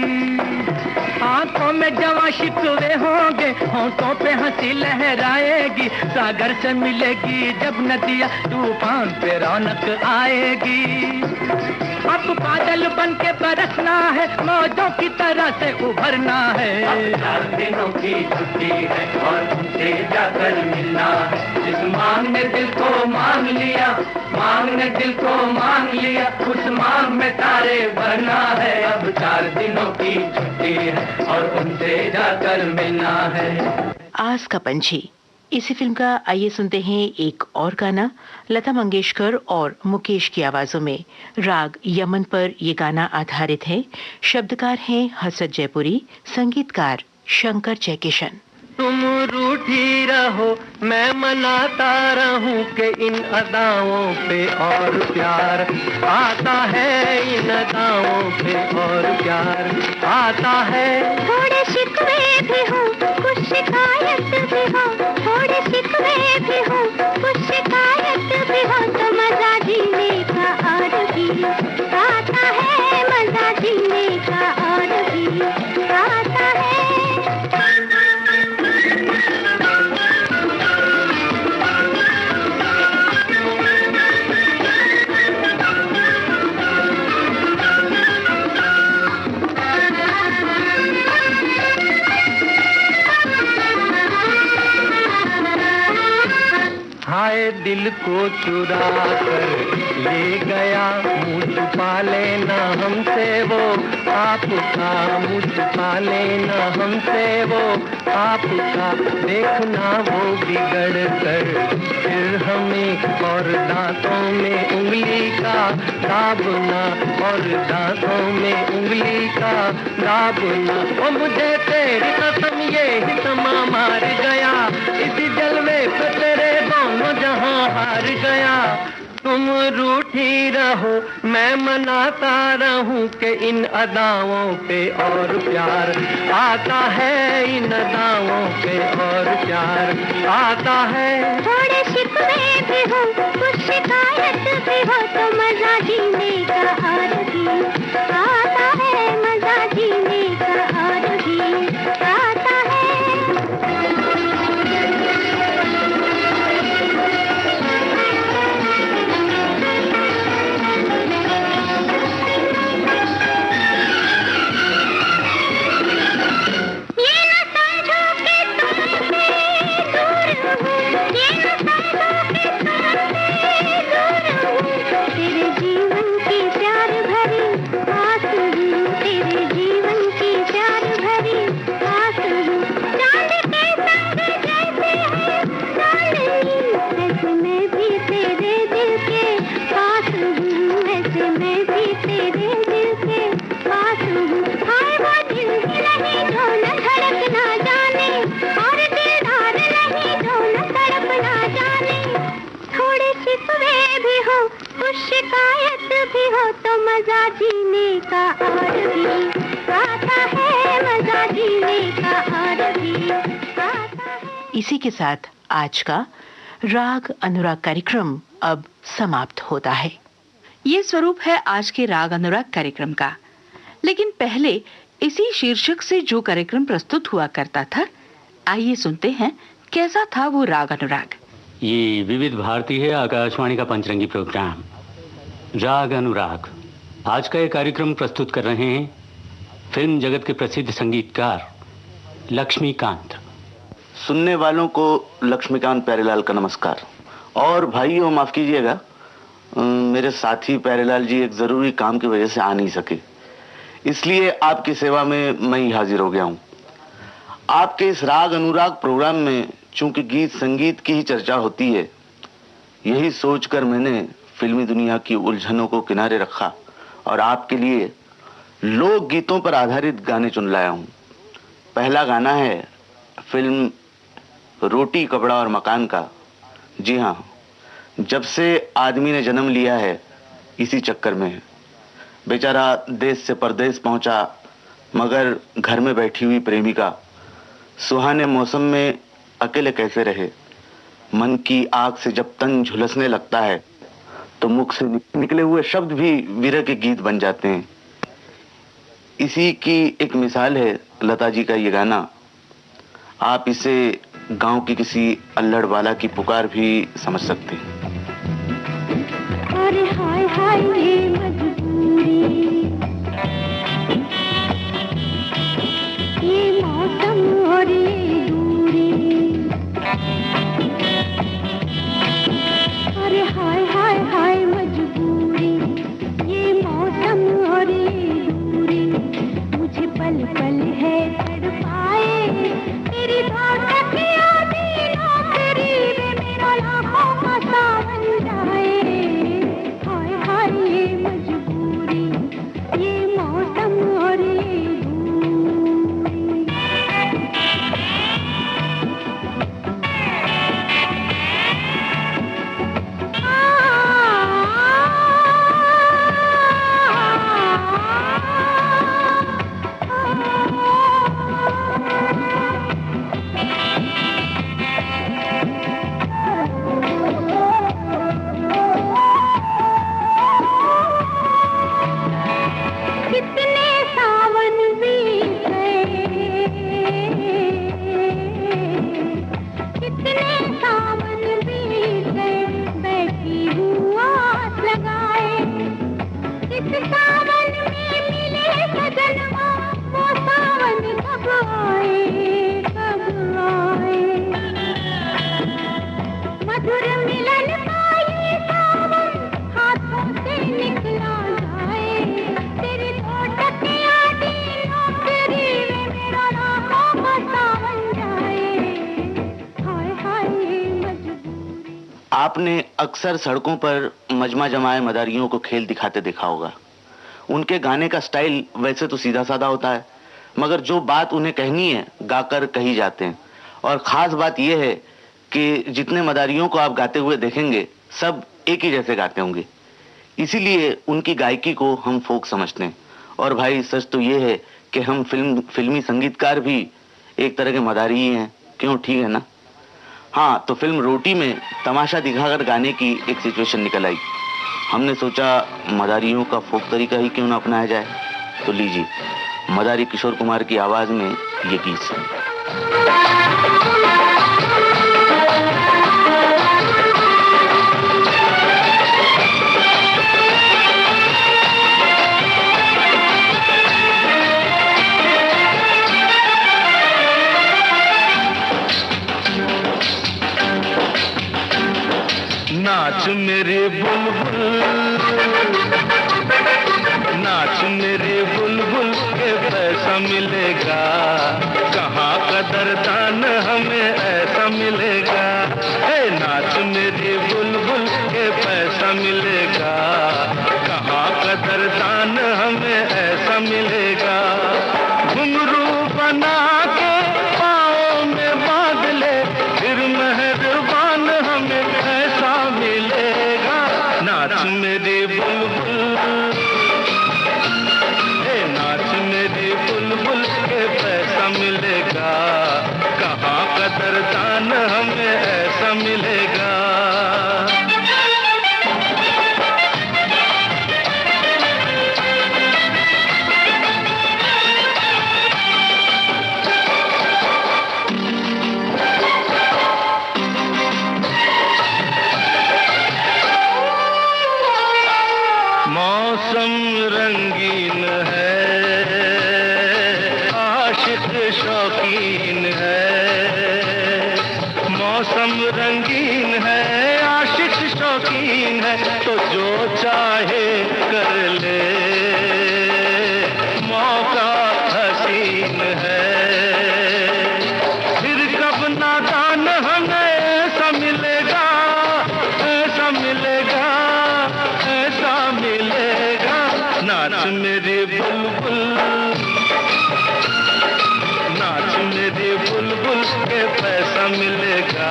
आंखों में जवां शिकवे होंगे, होठों पे हंसी लहराएगी, सागर से मिलेगी जब नदियाँ, तूफान पे रौनक आएगी। अब बादल बन के बरसना है, मौजों की तरह से उभरना है। 4 दिनों की छुट्टी है और उनसे जाकर मिलना है, जिस मांग ने दिल को मांग लिया, मांग ने दिल को मांग लिया, उस मांग में तारे भरना है। अब 4 दिनों की छुट्टी है और उनसे जाकर मिलना है। आस का पंछी, इसी फिल्म का आइए सुनते हैं एक और गाना। लता मंगेशकर और मुकेश की आवाजों में राग यमन पर ये गाना आधारित है। शब्दकार हैं हसरत जयपुरी, संगीतकार शंकर जयकिशन। तुम रूठी रहो मैं मनाता रहूं कि इन अदाओं पे और प्यार आता है, इन अदाओं पे और प्यार आता है। थोड़े शिकवे भी हो कुछ शिकायत भी हो, थोड़े शिकवे भी हो कुछ शिकायत भी हो, तो मजा जीने का और भी आता है, मजा जीने का और भी आता है। हाय दिल को चुरा कर ले गया, मुँह छुपा लेना हमसे वो आपका, मुँह छुपा लेना हमसे वो आपका। देखना वो बिगड़ कर फिर हमें और दांतों में उंगली का दाबना, और दांतों में उंगली का दाबना। ओ मुझे तेरी कसम ये ही समा मार गया, इसी जलवे पे तेरे दोनों जहां हार गया। तुम रूठी रहो मैं मनाता रहूं कि इन अदाओं पे और प्यार आता है, इन अदाओं पे और प्यार आता है। थोड़े शिकवे भी हो कुछ शिकायत भी हो, तो मजा जीने का और भी आता है, मजा जीने का और भी आता है। शिकायत भी हो तो मजा जीने का और भी आता है, मजा जीने का और भी आता है। इसी के साथ आज का राग अनुराग कार्यक्रम अब समाप्त होता है। ये स्वरूप है आज के राग अनुराग कार्यक्रम का। लेकिन पहले इसी शीर्षक से जो कार्यक्रम प्रस्तुत हुआ करता था, आइए सुनते हैं कैसा था वो राग अनुराग। ये विविध भारती है, आकाशवाणी का पंचरंगी प्रोग्राम राग अनुराग। आज का ये कार्यक्रम प्रस्तुत कर रहे हैं फिल्म जगत के प्रसिद्ध संगीतकार लक्ष्मीकांत। सुनने वालों को लक्ष्मीकांत प्यारेलाल का नमस्कार। और भाइयों माफ कीजिएगा, मेरे साथी प्यारेलाल जी एक जरूरी काम की वजह से आ नहीं सके, इसलिए आपकी सेवा में मैं ही हाजिर हो गया हूं। आपके इस राग अनुराग प्रोग्राम में चूंकि गीत संगीत की ही चर्चा होती है, यही सोचकर मैंने फिल्मी दुनिया की उलझनों को किनारे रखा और आपके लिए लोक गीतों पर आधारित गाने चुन लाया हूं। पहला गाना है फिल्म रोटी कपड़ा और मकान का। जी हां, जब से आदमी ने जन्म लिया है इसी चक्कर में है। बेचारा देश से परदेश पहुंचा, मगर घर में बैठी हुई प्रेमिका सुहाने मौसम में अकेले कैसे रहे। मन की आग से जब तन झुलसने लगता है तो मुख से निकले हुए शब्द भी विरह के गीत बन जाते हैं। इसी की एक मिसाल है लता जी का ये गाना। आप इसे गांव की किसी अल्लड़ वाला की पुकार भी समझ सकते हैं। अरे हाय हाय ये मजबूरी, ये मौसम और ये दूरी। अरे हाय हाय हाय मजबूरी, ये मौसम और ये दूरी। आपने अक्सर सड़कों पर मजमा जमाए मदारियों को खेल दिखाते देखा होगा। उनके गाने का स्टाइल वैसे तो सीधा साधा होता है, मगर जो बात उन्हें कहनी है गाकर कही जाते हैं। और खास बात यह है कि जितने मदारियों को आप गाते हुए देखेंगे सब एक ही जैसे गाते होंगे, इसीलिए उनकी गायकी को हम फोक समझते हैं। और भाई सच तो ये है कि हम फिल्मी संगीतकार भी एक तरह के मदारी ही हैं, क्यों? ठीक है ना? हाँ, तो फिल्म रोटी में तमाशा दिखाकर गाने की एक सिचुएशन निकल आई। हमने सोचा मदारियों का फोक तरीका ही क्यों ना अपनाया जाए। तो लीजिए मदारी किशोर कुमार की आवाज में ये गीत सुनिए। नाच मेरे बुलबुल, नाच मेरे बुलबुल के पैसा मिलेगा, कहाँ कदरदान हमें ऐसा मिलेगा। ए नाच मेरे बुलबुल के पैसा मिलेगा, कहाँ कदरदान हमें ऐसा मिलेगा। घुंघरू बना के पाँव में बांध ले, फिर मेहरबान हमें ऐसा मिलेगा। नाच मेरे बुलबुल, नाच मेरे बुलबुल के पैसा मिलेगा, कहाँ कदरदान हमें ऐसा मिलेगा। मौसम रंगीन है, आशिक शौकीन है। मौसम रंगीन है, आशिक शौकीन है, तो जो चाहे कर ले, मौका हसीन है। फिर कब नादान हमें ऐसा मिलेगा, ऐसा मिलेगा, ऐसा मिलेगा। नाच मेरे बुलबुल, नाच मेरे बुलबुल के पैसा मिलेगा,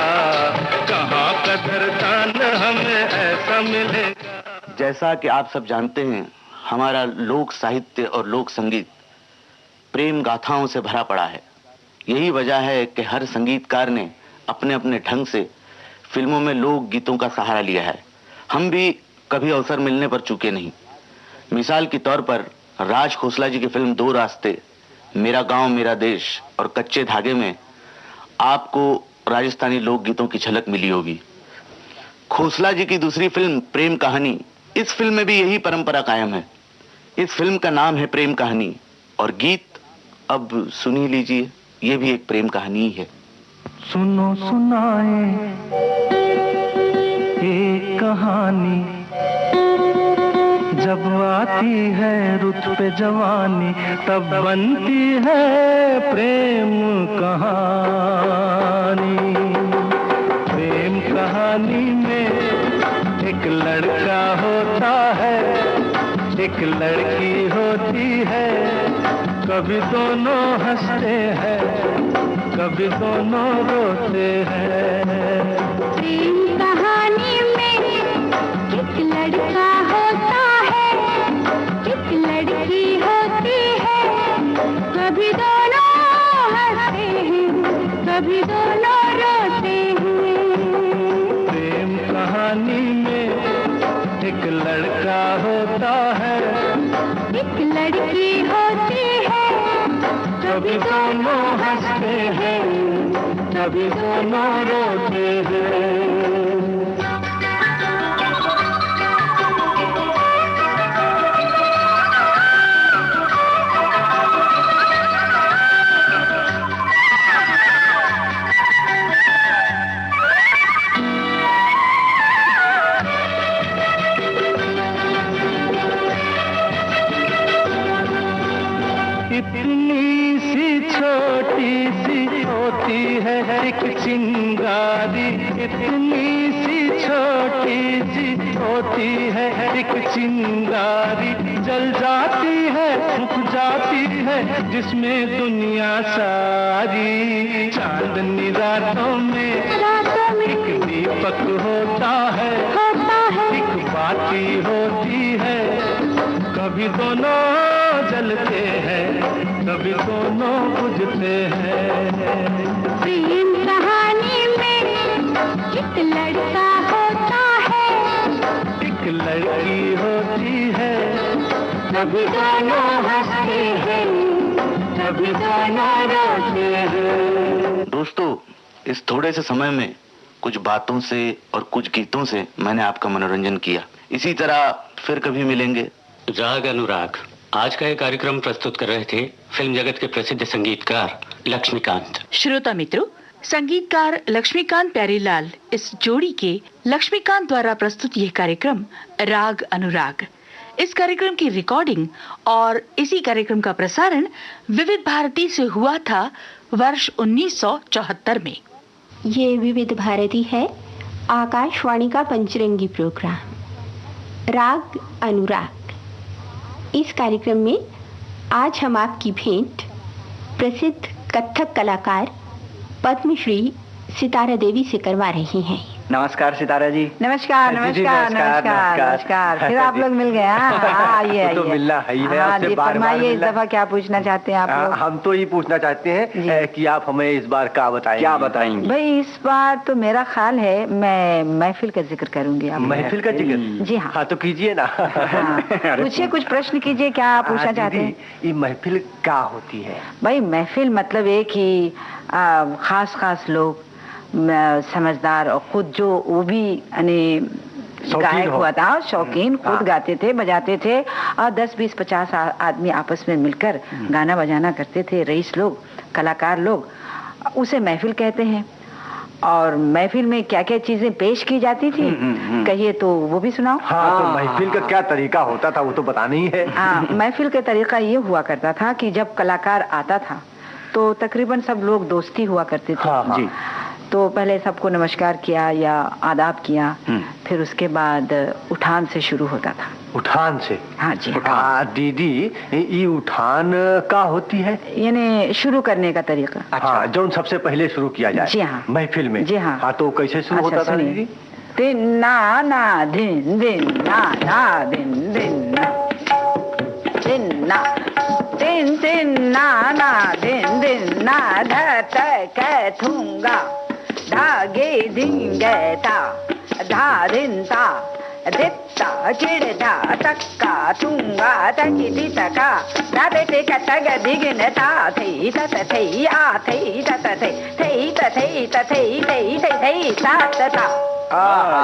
कहाँ कदरदान हमें ऐसा मिलेगा। जैसा कि आप सब जानते हैं, हमारा लोक साहित्य और लोक संगीत प्रेम गाथाओं से भरा पड़ा है। यही वजह है कि हर संगीतकार ने अपने अपने ढंग से फिल्मों में लोक गीतों का सहारा लिया है। हम भी कभी अवसर मिलने पर चूके नहीं। मिसाल के तौर पर राज खोसला जी की फिल्म दो रास्ते, मेरा गांव मेरा देश और कच्चे धागे में आपको राजस्थानी लोकगीतों की झलक मिली होगी। खोसला जी की दूसरी फिल्म प्रेम कहानी, इस फिल्म में भी यही परंपरा कायम है। इस फिल्म का नाम है प्रेम कहानी और गीत अब सुनी लीजिए, ये भी एक प्रेम कहानी ही है। सुनो सुनाए एक कहानी, जब आती है रुत पे जवानी, तब बनती है प्रेम कहानी। प्रेम कहानी में एक लड़का होता है, एक लड़की होती है, कभी दोनों हंसते हैं, कभी दोनों रोते हैं। प्रेम कहानी में एक लड़का होता है, एक लड़की होती है, कभी दोनों हंसते हैं, कभी दोनों रोते हैं। प्रेम कहानी में एक लड़का होता है, एक लड़की होती है, कभी दोनों हंसते हैं, कभी दोनों रोते हैं। इतनी सी छोटी सी होती है एक चिंगारी, इतनी सी छोटी सी होती है एक चिंगारी, जल जाती है रुक जाती है जिसमें दुनिया सारी। चांदनी रातों में एक दीपक होता है, एक बाती होती है, कभी दोनों जलते हैं कभी दोनों बुझते हैं। प्रेम कहानी में एक लड़का होता है, एक लड़की होती है, कभी दोनों हंसते हैं कभी दोनों रोते हैं। दोस्तों, इस थोड़े से समय में कुछ बातों से और कुछ गीतों से मैंने आपका मनोरंजन किया। इसी तरह फिर कभी मिलेंगे। राग अनुराग आज का ये कार्यक्रम प्रस्तुत कर रहे थे फिल्म जगत के प्रसिद्ध संगीतकार लक्ष्मीकांत। श्रोता मित्रों, संगीतकार लक्ष्मीकांत प्यारेलाल इस जोड़ी के लक्ष्मीकांत द्वारा प्रस्तुत यह कार्यक्रम राग अनुराग। इस कार्यक्रम की रिकॉर्डिंग और इसी कार्यक्रम का प्रसारण विविध भारती से हुआ था वर्ष 1974 में। ये विविध भारती है, आकाशवाणी का पंचरंगी प्रोग्राम राग अनुराग। इस कार्यक्रम में आज हम आपकी भेंट प्रसिद्ध कथक कलाकार पद्मश्री सितारा देवी से करवा रही हैं। नमस्कार सितारा जी। नमस्कार नमस्कार नमस्कार नमस्कार। फिर आप लोग मिल गए। आइए तो मिलना है ही है। हाँ जी, फरमाइए इस दफा क्या पूछना चाहते हैं आप लोग? हम तो ये पूछना चाहते हैं कि आप हमें इस बार क्या बताएंगे? भाई इस बार तो मेरा ख्याल है मैं महफिल का जिक्र करूंगी। आप महफिल का जिक्र? जी हाँ। हाँ तो कीजिए ना। पूछिए, कुछ प्रश्न कीजिए, क्या पूछना चाहते हैं? ये महफिल क्या होती है? भाई महफिल मतलब एक ही खास लोग समझदार और खुद जो वो भी गायक हुआ था, शौकीन, खुद गाते थे बजाते थे और 10, 20, 50 आदमी आपस में मिलकर गाना बजाना करते थे। रईस लोग, कलाकार लोग, उसे महफिल कहते हैं। और महफिल में क्या क्या चीजें पेश की जाती थी कहिए तो वो भी सुनाओ। हाँ, तो महफिल का क्या तरीका होता था वो तो बताना ही है। हाँ, महफिल का तरीका ये हुआ करता था कि जब कलाकार आता था तो तकरीबन सब लोग दोस्ती हुआ करते थे। हाँ, जी। तो पहले सबको नमस्कार किया या आदाब किया, फिर उसके बाद उठान से शुरू होता था। उठान से? हाँ जी। दीदी, ये उठान क्या होती है? यानी शुरू करने का तरीका। हाँ, जो सबसे पहले शुरू किया जाए। जी हाँ। महफिल में? जी हाँ। हाँ, तो कैसे शुरू होता था दीदी? दिन ना ना दिन दिन ना ना दिन दिन ना दिन ना दिन दिन ना ना दिन दिन ना धत कैथूंगा धागे धिंगता धा धिंता दित्ता चिड़धा तक्का थूंगा तकी दितका दादे टेका तग दिगनता थई तत थई आ थई तत थई थई तत थई थई थई सातता।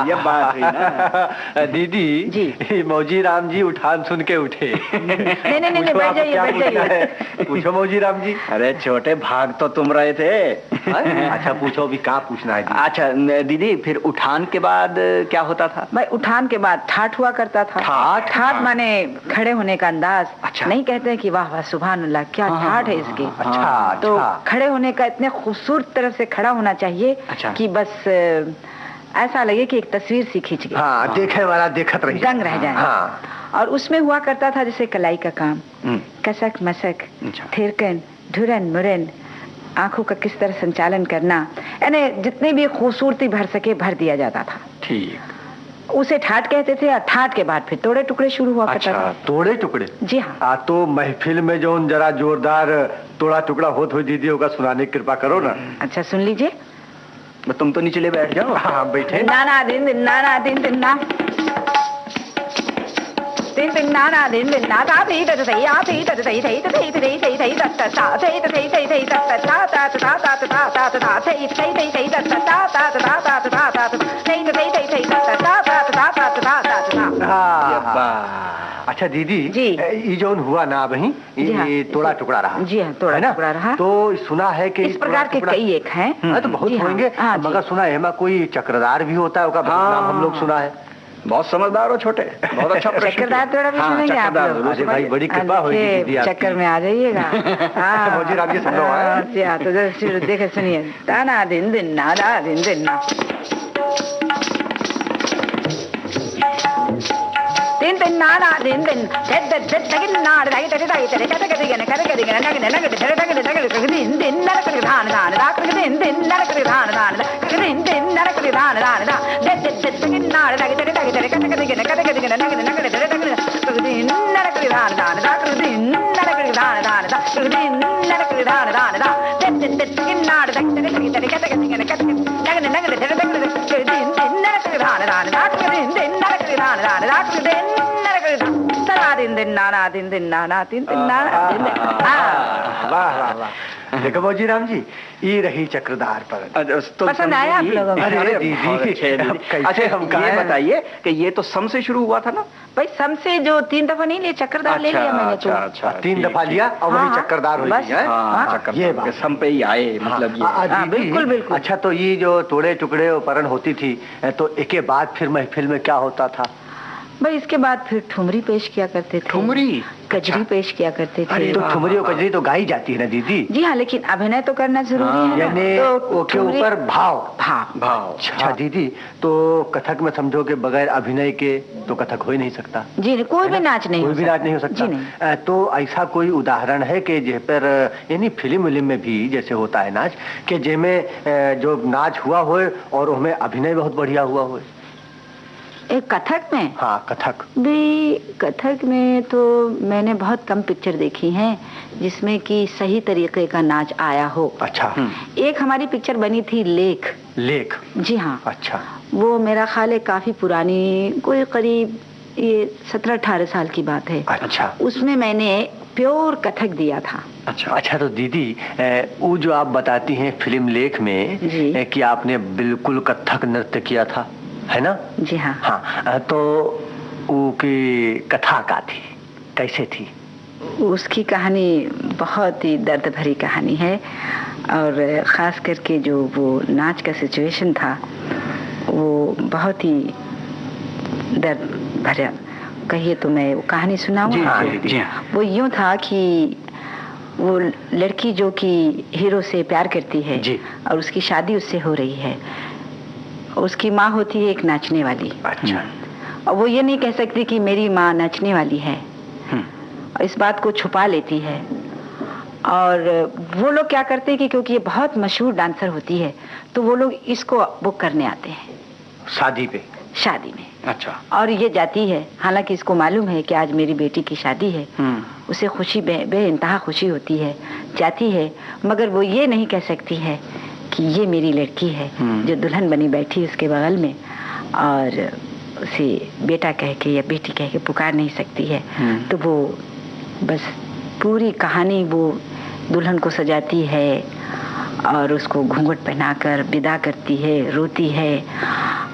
ये बात है ना। दीदी जी, मौजी राम जी उठान सुन के उठे। नहीं बैठ जाइए। पूछो मौजी राम जी। अरे छोटे भाग तो तुम रहे थे। अच्छा पूछो, अभी क्या पूछना है? अच्छा दीदी, फिर उठान के बाद क्या होता था? भाई उठान के बाद ठाठ हुआ करता था। ठाठ माने खड़े होने का अंदाज। अच्छा। नहीं कहते कि वाह वाह सुभान अल्लाह क्या ठाठ है इसकी। अच्छा। तो खड़े होने का इतने खूबसूरत तरह से खड़ा होना चाहिए कि बस ऐसा लगे कि एक तस्वीर सी खींच गई। हाँ, देखे वाला देखत रही, दंग रह जाए। हाँ। और उसमें हुआ करता था जैसे कलाई का काम, कसक मसक, थिरकन, धुरन मुरन, आंखों का किस तरह संचालन करना, यानी जितनी भी खूबसूरती भर सके भर दिया जाता था। ठीक। उसे ठाठ कहते थे। और ठाठ के बाद फिर तोड़े टुकड़े शुरू हुआ करता था। तोड़े टुकड़े? जी हाँ। तो महफिल में जो जरा जोरदार तोड़ा टुकड़ा होत हो दीदी होगा, सुनाने की कृपा करो ना। अच्छा सुन लीजिए। तुम तो नीचे बैठ जाओ। हाँ बैठे। नाना दिन दिन नाना दिन दिन ना दिन दिन नाना दिन दिन ना ता थई तत थई आ थई तत थई थई थई थई थई थई तत ता थई थई थई थई तत ता ता ता ता ता ता ता थई थई थई थई तत ता ता ता ता ता ता थई थई थई थई तत ता ता ता ता ता ता। अच्छा दीदी जी, ये जो हुआ ना वही ये तोड़ा टुकड़ा रहा। जी हाँ, तोड़ा टुकड़ा रहा। तो सुना है कि इस प्रकार के कई एक हैं। तो बहुत होंगे, मगर सुना है कोई चक्रधार भी होता है, उसका नाम हम लोग सुना है। बहुत समझदार हो छोटे, बहुत अच्छा प्रश्न। चक्करदार थोड़ा भी सुनेंगे आप लोग। अरे भाई बड़ी कृपा होगी दीदी आपकी। चक्कर में आ जाइएगा। भौजी आप ये सब लोग आए। तो देखे सुनिए, ताना दिन दिन ना दा दिन दिन ना दिन दिन ना ना दिन दिन देद देद तगिन ना दाई तगिन दाई तेरे कते कते गने कते कते गने नगने नगने तेरे तगिन तगिन दिन दिन नर कर धान धान दा दिन दिन नर कर धान धान दा दिन दिन नर कर धान धान दा देद देद तगिन ना दाई तेरे तगिन तेरे कते कते गने नगने नगने तेरे तगिन दिन नर कर धान धान दा दिन नर कर धान धान दा दिन नर कर धान धान दा देद देद तगिन ना दाई तेरे तगिन तेरे कते कते गने नगने नगने तेरे तगिन दिन दिन नर कर धान धान दा दिन दिन नर कर धान धान दा दिन दिन दिन नाना दिन दिन नाना दिन दिन नाना दिन दिन। वाह वाह वाह। देखो भौजी राम जी, ये रही चक्रधार पर। पसंद आया आप लोगों को? अरे दीदी, अच्छा हम ये बताइए कि ये तो सम से शुरू हुआ था ना भाई? सम से जो 3 दफा नहीं लिया, चक्रधार ले लिया मैंने तो। अच्छा 3 दफा लिया और वही चक्रधार हो गया। ये बात सम पे ही आए, मतलब ये बिल्कुल बिल्कुल। अच्छा तो ये जो तोड़े टुकड़े उपकरण होती थी, तो एक के बाद फिर महफिल में क्या होता था भाई? इसके बाद फिर ठुमरी पेश किया करते थे। ठुमरी? कजरी पेश किया करते थे। तो ठुमरी और कजरी तो गाई जाती है ना दीदी? जी हाँ, लेकिन अभिनय तो करना जरूरी है ना। यानी तो के ऊपर भाव भाव। अच्छा दीदी, तो कथक में समझो कि बगैर अभिनय के तो कथक हो ही नहीं सकता। जी कोई भी नाच नहीं, कोई भी नाच नहीं हो सकता। तो ऐसा कोई उदाहरण है कि जिस पर यानी फिल्म में भी जैसे होता है नाच, कि जिसमें जो नाच हुआ हो और उसमें अभिनय बहुत बढ़िया हुआ हो? एक कथक में? हाँ कथक भी। कथक में तो मैंने बहुत कम पिक्चर देखी हैं जिसमें कि सही तरीके का नाच आया हो। अच्छा। एक हमारी पिक्चर बनी थी लेख। लेख? जी हाँ। अच्छा। वो मेरा ख्याल है काफी पुरानी, कोई करीब ये 17-18 साल की बात है। अच्छा। उसमें मैंने प्योर कथक दिया था। अच्छा अच्छा। तो दीदी वो जो आप बताती हैं फिल्म लेख में कि आपने बिल्कुल कथक नृत्य किया था, है ना? जी हाँ। हाँ तो वो की कथा का थी, कैसे थी? उसकी कहानी बहुत ही दर्द भरी कहानी है, और ख़ास करके जो वो नाच का सिचुएशन था वो बहुत ही दर्द भरा। कहिए तो मैं वो कहानी सुनाऊँ? जी। वो यूँ था कि वो लड़की जो कि हीरो से प्यार करती है और उसकी शादी उससे हो रही है, उसकी माँ होती है एक नाचने वाली। अच्छा। और वो ये नहीं कह सकती कि मेरी माँ नाचने वाली है, और इस बात को छुपा लेती है। और वो लोग क्या करते हैं कि क्योंकि ये बहुत मशहूर डांसर होती है तो वो लोग इसको बुक करने आते हैं शादी में। अच्छा। और ये जाती है, हालांकि इसको मालूम है कि आज मेरी बेटी की शादी है। उसे खुशी बेइंतहा खुशी होती है, जाती है, मगर वो ये नहीं कह सकती है कि ये मेरी लड़की है जो दुल्हन बनी बैठी उसके बगल में, और उसे बेटा कह के या बेटी कह के पुकार नहीं सकती है। तो वो बस पूरी कहानी वो दुल्हन को सजाती है और उसको घूंघट पहनाकर विदा करती है, रोती है,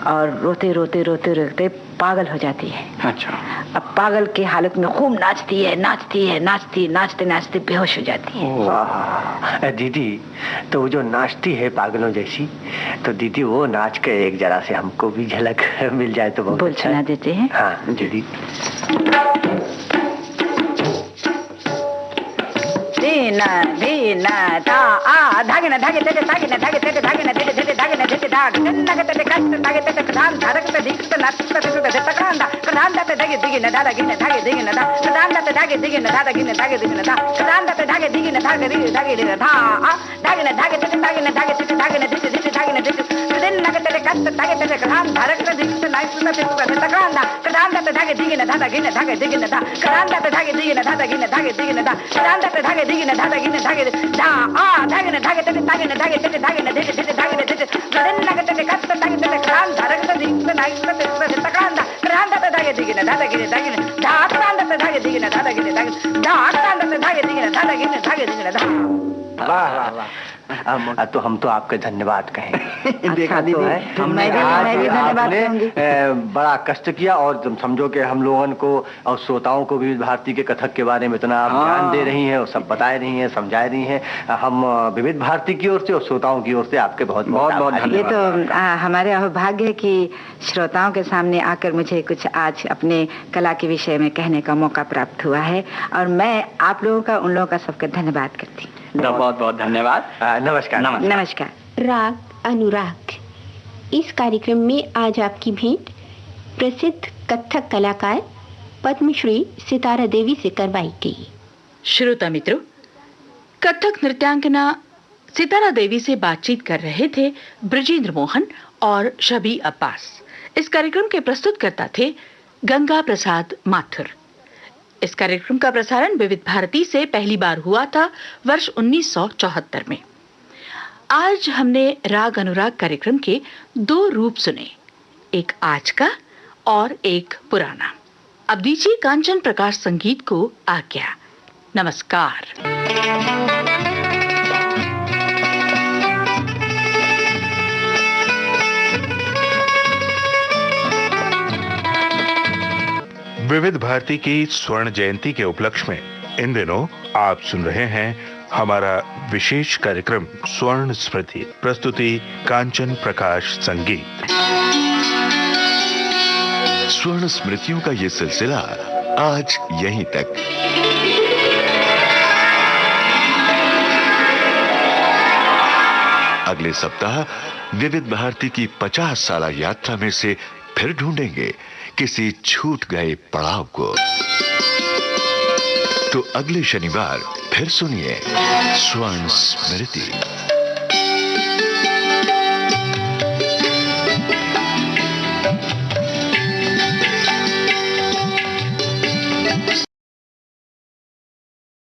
और रोते रोते रोते रोते पागल हो जाती है। अच्छा। अब पागल की हालत में खूब नाचती है, नाचते नाचते बेहोश हो जाती है। दीदी तो वो जो नाचती है पागलों जैसी, तो दीदी वो नाच के एक जरा से हमको भी झलक मिल जाए तो बहुत बोल अच्छा सुना देते हैं। हाँ दीदी। दीना दीना ता आ धागे न धागे तेरे धागे न धागे तेरे धागे न तेरे तेरे धागे न तेरे धागे न तेरे कष्ट धागे तेरे प्रधान धारक ते दिख ते नाच ते ते तकांदा प्रधान ते धागे दिगे न धागे न धागे दिगे न धा प्रधान ते धागे दिगे न धागे न धागे दिगे न धा प्रधान ते धागे दिगे न धागे दिगे धागे दिगे धा आ धागे न धागे तेरे धागे न धागे तेरे धागे न दिगे दिगे धागे न दिगे प्रधान न तेरे कष्ट धागे तेरे प्रधान धारक ते दिख ते नाच ते तकांदा प्रधान ते धागे दिगे न धागे न धागे दिगे न धा प्रधान ते धागे दिगे न धागे न धागे दिगे न धा प्रधान ते धागे दिगे न धागे न धागे धा आ धागे न धागे तेरे धागे न धागे तेरे धागे न दिगे दिगे धागे न दिगे प्रधान न तेरे कष्ट धागे तेरे प्रधान धारक ते दिख ते नाच ते तकांदा प्रधान ते धागे दिगे न धागे न धा प्रधान ते धागे दिगे न धागे न धागे धा प्रधान ते धागे दिगे न धागे न धागे दिगे न धा। वाह वाह वाह। तो हम तो आपके धन्यवाद कहें। अच्छा तो है, मैं भी धन्यवाद कहूंगी। बड़ा कष्ट किया और तुम समझो कि हम लोगों को और श्रोताओं को विविध भारती के कथक के बारे में इतना आप ध्यान दे रही हैं और सब बताए रही हैं, समझाए रही हैं। हम विविध भारती की ओर से और श्रोताओं की ओर से आपके बहुत बहुत धन्यवाद। ये तो हमारे भाग्य है कि श्रोताओं के सामने आकर मुझे कुछ आज अपने कला के विषय में कहने का मौका प्राप्त हुआ है और मैं आप लोगों का, उन लोगों का सबका धन्यवाद करती हूँ। बहुत बहुत धन्यवाद। नमस्कार। नमस्कार। राग अनुराग इस कार्यक्रम में आज आपकी भेंट प्रसिद्ध कथक कलाकार पद्मश्री सितारा देवी से करवाई गई। श्रोता मित्रों, कथक नृत्यांगना सितारा देवी से बातचीत कर रहे थे ब्रजेंद्र मोहन और शबी अब्बास। इस कार्यक्रम के प्रस्तुतकर्ता थे गंगा प्रसाद माथुर। इस कार्यक्रम का प्रसारण विविध भारती से पहली बार हुआ था वर्ष 1974 में। आज हमने राग अनुराग कार्यक्रम के 2 रूप सुने, एक आज का और एक पुराना। अब दीजिए कांचन प्रकाश संगीत को आज्ञा। नमस्कार। विविध भारती की स्वर्ण जयंती के उपलक्ष्य में इन दिनों आप सुन रहे हैं हमारा विशेष कार्यक्रम स्वर्ण स्मृति। प्रस्तुति कांचन प्रकाश संगीत। स्वर्ण स्मृतियों का ये सिलसिला आज यहीं तक। अगले सप्ताह विविध भारती की 50 साला यात्रा में से फिर ढूंढेंगे किसी छूट गए पड़ाव को। तो अगले शनिवार फिर सुनिए स्वर्ण स्मृति।